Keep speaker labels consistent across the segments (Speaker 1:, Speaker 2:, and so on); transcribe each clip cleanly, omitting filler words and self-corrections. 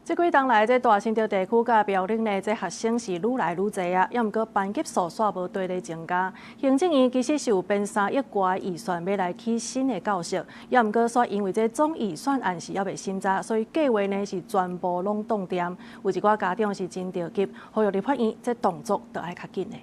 Speaker 1: 这几冬来，这大新竹地区甲苗栗呢，这学生是愈来愈侪啊，也毋过班级数煞无对咧增加。行政院其实是有编3亿外预算要来起新的教室，也毋过说因为这总预算案是还未审查，所以计划呢是全部拢冻点。有一寡家长是真着急，呼吁立法院这动作就要较紧的。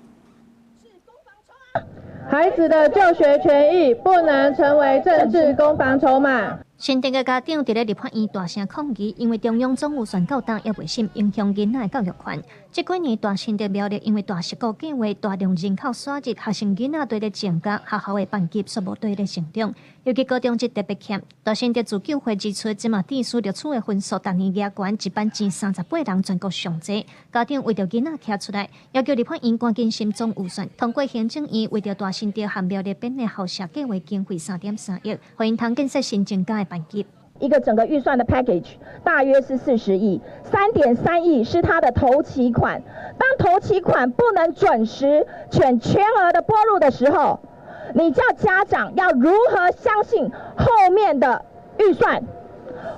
Speaker 2: 孩子的就学权益不能成为政治攻防筹码。
Speaker 3: 新竹的家长伫咧立法院大声抗议，因为中央总预算到档也未审，影响囡仔的教育权。这几年大新竹苗栗因为大十国计划大量人口徙入，学生囡仔对咧增加，学校的班级却无对咧成长，尤其高中级特别欠。大新竹自救会指出，即马地区录取的分数逐年压悬，一班前38人全国上济。家长为着囡仔徛出来，要求立法院赶紧审总预算，通过行政院为着大新竹和苗栗编的校舍计划经费3.3亿，互因通建设新增加的班级。
Speaker 2: 一个整个预算的 package 大约是40亿，3.3亿是它的头期款。当头期款不能准时全额的拨入的时候，你叫家长要如何相信后面的预算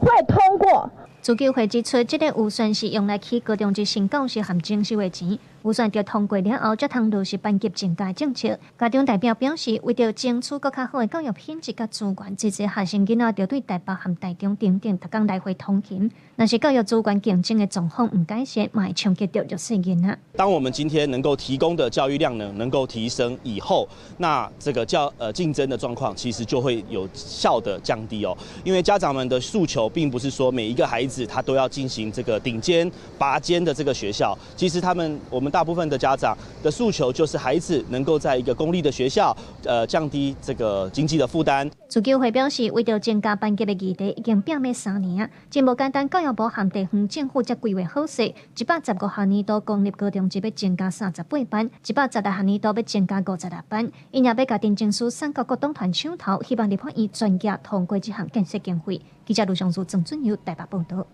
Speaker 2: 会通过？
Speaker 3: 自救会指出，这个预算是用来起高中级新教室和征收的钱。 预算着通过了后，才通落实班级增加政策。家长代表表示，为着争取更较好的教育品质甲资源，这些学生囡仔着对台北和台中等等，逐工来回通勤。若是教育资源竞争的状况唔改善，嘛会冲击到弱势囡仔。
Speaker 4: 当我们今天能够提供的教育量能够提升以后，那这个竞争的状况其实就会有效的降低哦。因为家长们的诉求并不是说每一个孩子他都要进行这个顶尖拔尖的这个学校，其实我们大部分的家长的诉求就是孩子能够在一个公立的学校，降低这个经济的负担。
Speaker 3: 自救会表示，为了增加班级的议题，已经表明3年，真无简单。教育部和地方政府才规划好势，115学年度公立高中级要增加38班，116学年度要增加56班。因也要甲定证书3个各党团抢头，希望立法院专家通过这项建设经费。记者卢尚书、郑准佑台北报道。